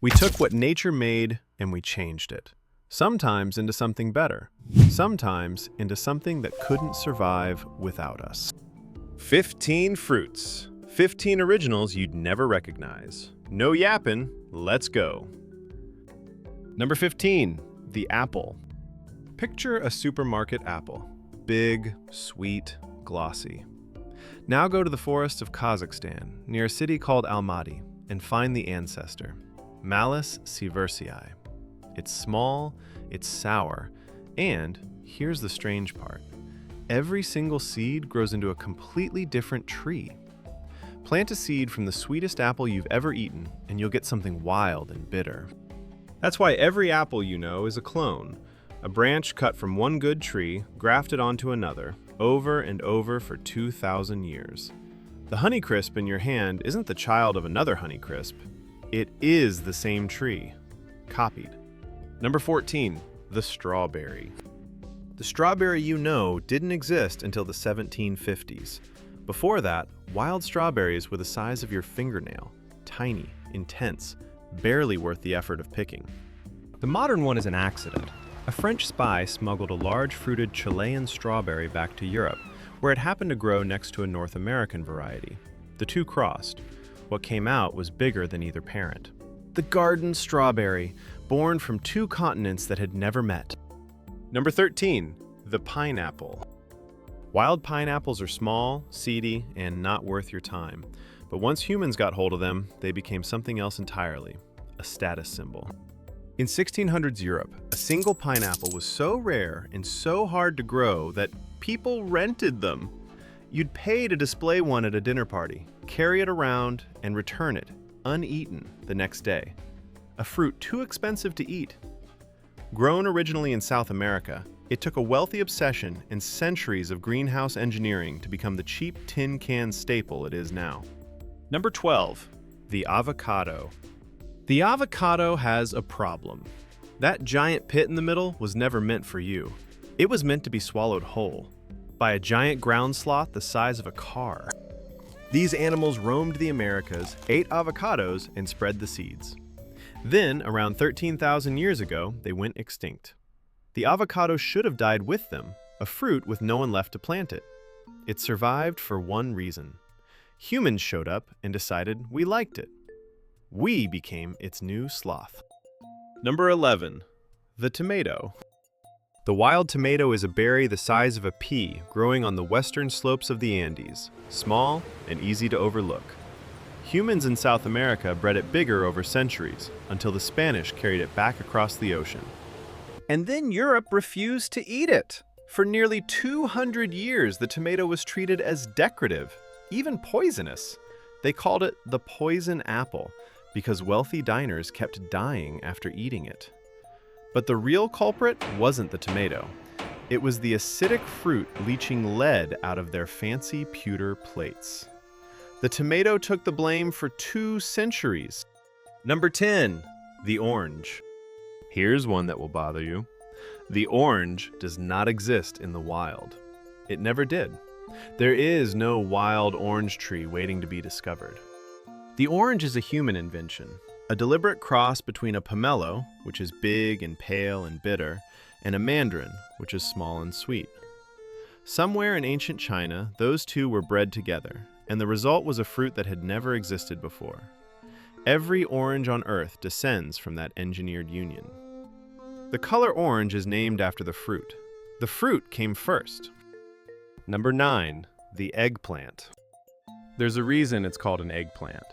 We took what nature made and we changed it. Sometimes into something better. Sometimes into something that couldn't survive without us. 15 fruits. 15 originals you'd never recognize. No yapping, let's go. Number 15, the apple. Picture a supermarket apple. Big, sweet, glossy. Now go to the forests of Kazakhstan, near a city called Almaty, and find the ancestor, Malus sieversii. It's small, it's sour, and here's the strange part. Every single seed grows into a completely different tree. Plant a seed from the sweetest apple you've ever eaten, and you'll get something wild and bitter. That's why every apple you know is a clone, a branch cut from one good tree, grafted onto another, over and over for 2,000 years. The Honeycrisp in your hand isn't the child of another Honeycrisp. It is the same tree, copied. Number 14, the strawberry. The strawberry you know didn't exist until the 1750s. Before that, wild strawberries were the size of your fingernail, tiny, intense, barely worth the effort of picking. The modern one is an accident. A French spy smuggled a large fruited Chilean strawberry back to Europe, where it happened to grow next to a North American variety. The two crossed. What came out was bigger than either parent. The garden strawberry, born from two continents that had never met. Number 13, the pineapple. Wild pineapples are small, seedy, and not worth your time. But once humans got hold of them, they became something else entirely, a status symbol. In 1600s Europe, a single pineapple was so rare and so hard to grow that people rented them. You'd pay to display one at a dinner party, carry it around, and return it, uneaten, the next day. A fruit too expensive to eat. Grown originally in South America, it took a wealthy obsession and centuries of greenhouse engineering to become the cheap tin can staple it is now. Number 12, the avocado. The avocado has a problem. That giant pit in the middle was never meant for you. It was meant to be swallowed whole by a giant ground sloth the size of a car. These animals roamed the Americas, ate avocados, and spread the seeds. Then, around 13,000 years ago, they went extinct. The avocado should have died with them, a fruit with no one left to plant it. It survived for one reason. Humans showed up and decided we liked it. We became its new sloth. Number 11, the tomato. The wild tomato is a berry the size of a pea growing on the western slopes of the Andes, small and easy to overlook. Humans in South America bred it bigger over centuries, until the Spanish carried it back across the ocean. And then Europe refused to eat it. For nearly 200 years, the tomato was treated as decorative, even poisonous. They called it the poison apple, because wealthy diners kept dying after eating it. But the real culprit wasn't the tomato. It was the acidic fruit leaching lead out of their fancy pewter plates. The tomato took the blame for 2 centuries. Number 10, the orange. Here's one that will bother you. The orange does not exist in the wild. It never did. There is no wild orange tree waiting to be discovered. The orange is a human invention, a deliberate cross between a pomelo, which is big and pale and bitter, and a mandarin, which is small and sweet. Somewhere in ancient China, those two were bred together, and the result was a fruit that had never existed before. Every orange on Earth descends from that engineered union. The color orange is named after the fruit. The fruit came first. Number 9, the eggplant. There's a reason it's called an eggplant.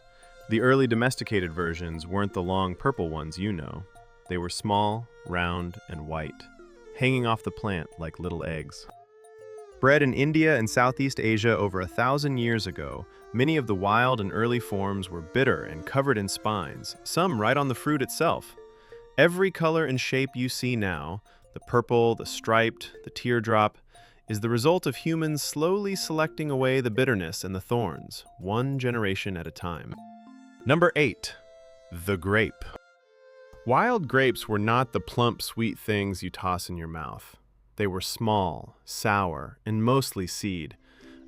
The early domesticated versions weren't the long purple ones you know. They were small, round, and white, hanging off the plant like little eggs. Bred in India and Southeast Asia over 1,000 years ago, many of the wild and early forms were bitter and covered in spines, some right on the fruit itself. Every color and shape you see now, the purple, the striped, the teardrop, is the result of humans slowly selecting away the bitterness and the thorns, one generation at a time. Number 8, the grape. Wild grapes were not the plump, sweet things you toss in your mouth. They were small, sour, and mostly seed,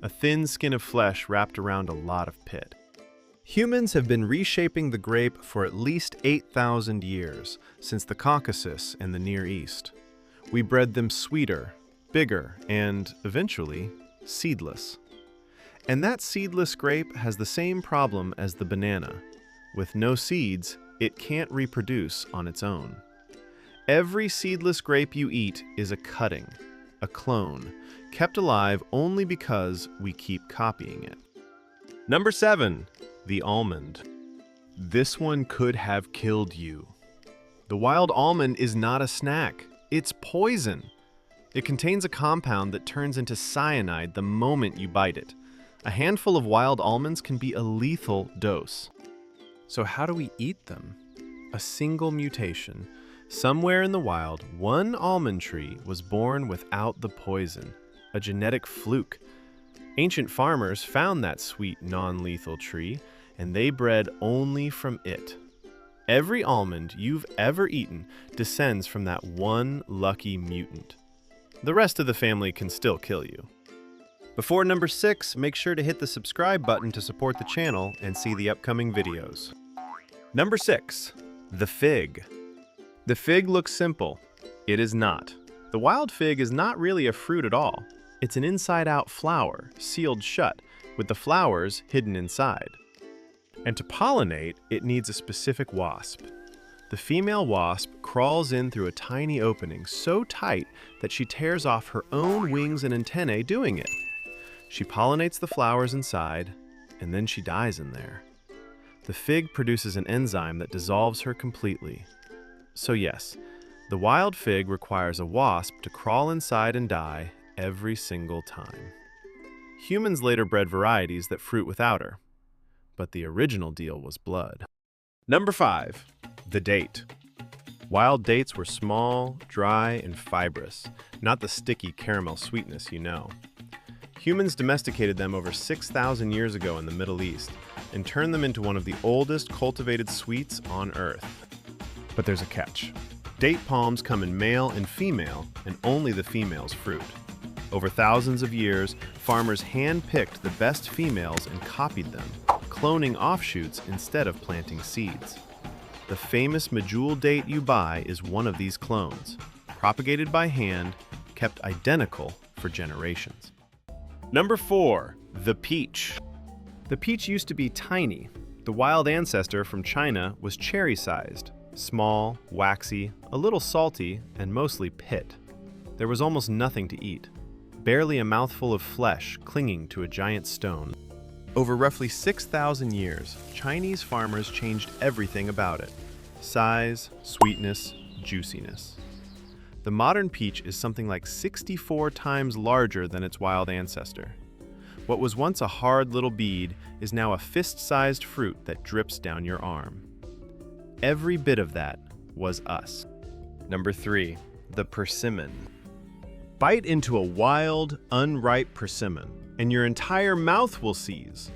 a thin skin of flesh wrapped around a lot of pit. Humans have been reshaping the grape for at least 8,000 years, since the Caucasus and the Near East. We bred them sweeter, bigger, and, eventually, seedless. And that seedless grape has the same problem as the banana. With no seeds, it can't reproduce on its own. Every seedless grape you eat is a cutting, a clone, kept alive only because we keep copying it. Number 7. The almond. This one could have killed you. The wild almond is not a snack. It's poison. It contains a compound that turns into cyanide the moment you bite it. A handful of wild almonds can be a lethal dose. So how do we eat them? A single mutation. Somewhere in the wild, one almond tree was born without the poison. A genetic fluke. Ancient farmers found that sweet, non-lethal tree, and they bred only from it. Every almond you've ever eaten descends from that one lucky mutant. The rest of the family can still kill you. Before number 6, make sure to hit the subscribe button to support the channel and see the upcoming videos. Number 6. The fig. The fig looks simple. It is not. The wild fig is not really a fruit at all. It's an inside-out flower, sealed shut, with the flowers hidden inside. And to pollinate, it needs a specific wasp. The female wasp crawls in through a tiny opening so tight that she tears off her own wings and antennae doing it. She pollinates the flowers inside, and then she dies in there. The fig produces an enzyme that dissolves her completely. So yes, the wild fig requires a wasp to crawl inside and die every single time. Humans later bred varieties that fruit without her, but the original deal was blood. Number 5. The date. Wild dates were small, dry, and fibrous, not the sticky caramel sweetness you know. Humans domesticated them over 6,000 years ago in the Middle East and turned them into one of the oldest cultivated sweets on Earth. But there's a catch. Date palms come in male and female, and only the females fruit. Over thousands of years, farmers hand-picked the best females and copied them, cloning offshoots instead of planting seeds. The famous medjool date you buy is one of these clones, propagated by hand, kept identical for generations. Number 4. The peach. The peach used to be tiny. The wild ancestor from China was cherry-sized, small, waxy, a little salty, and mostly pit. There was almost nothing to eat, barely a mouthful of flesh clinging to a giant stone. Over roughly 6,000 years, Chinese farmers changed everything about it: size, sweetness, juiciness. The modern peach is something like 64 times larger than its wild ancestor. What was once a hard little bead is now a fist-sized fruit that drips down your arm. Every bit of that was us. Number 3. The persimmon. Bite into a wild, unripe persimmon, and your entire mouth will seize.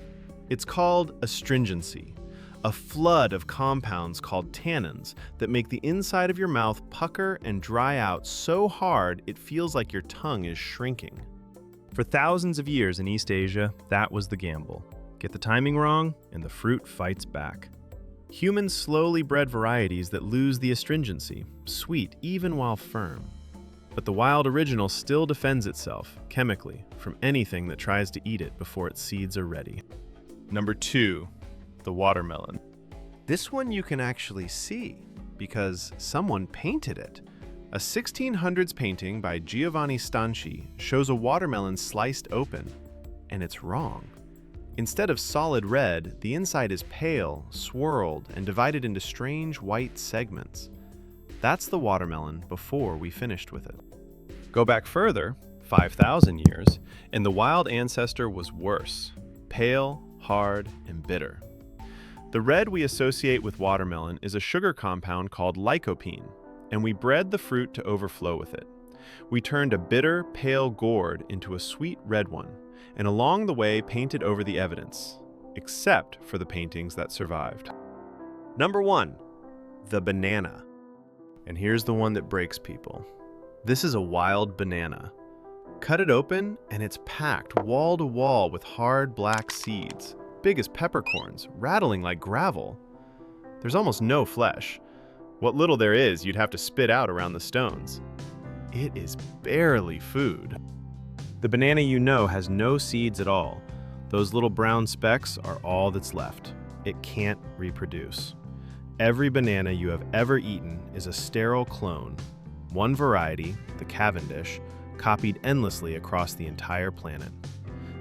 It's called astringency, a flood of compounds called tannins that make the inside of your mouth pucker and dry out so hard it feels like your tongue is shrinking. For thousands of years in East Asia, that was the gamble. Get the timing wrong, and the fruit fights back. Humans slowly bred varieties that lose the astringency, sweet even while firm. But the wild original still defends itself, chemically, from anything that tries to eat it before its seeds are ready. Number 2. The watermelon. This one you can actually see, because someone painted it. A 1600s painting by Giovanni Stanchi shows a watermelon sliced open, and it's wrong. Instead of solid red, the inside is pale, swirled, and divided into strange white segments. That's the watermelon before we finished with it. Go back further, 5,000 years, and the wild ancestor was worse: pale, hard, and bitter. The red we associate with watermelon is a sugar compound called lycopene, and we bred the fruit to overflow with it. We turned a bitter, pale gourd into a sweet red one, and along the way painted over the evidence, except for the paintings that survived. Number 1. The banana. And here's the one that breaks people. This is a wild banana. Cut it open, and it's packed wall to wall with hard black seeds. big as peppercorns, rattling like gravel. There's almost no flesh. What little there is, you'd have to spit out around the stones. It is barely food. The banana you know has no seeds at all. Those little brown specks are all that's left. It can't reproduce. Every banana you have ever eaten is a sterile clone. One variety, the Cavendish, copied endlessly across the entire planet.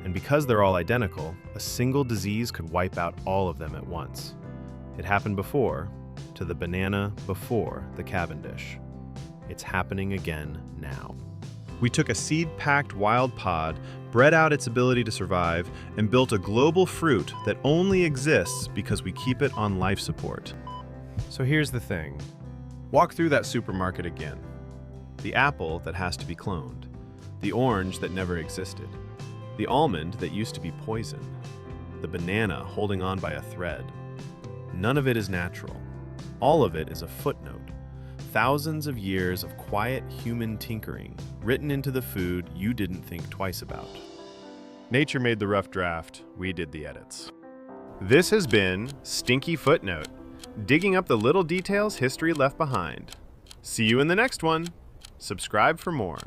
And because they're all identical, a single disease could wipe out all of them at once. It happened before, to the banana before the Cavendish. It's happening again now. We took a seed-packed wild pod, bred out its ability to survive, and built a global fruit that only exists because we keep it on life support. So here's the thing. Walk through that supermarket again. The apple that has to be cloned. The orange that never existed. The almond that used to be poison. The banana holding on by a thread. None of it is natural. All of it is a footnote. Thousands of years of quiet human tinkering written into the food you didn't think twice about. Nature made the rough draft, we did the edits. This has been Stinky Footnote, digging up the little details history left behind. See you in the next one. Subscribe for more.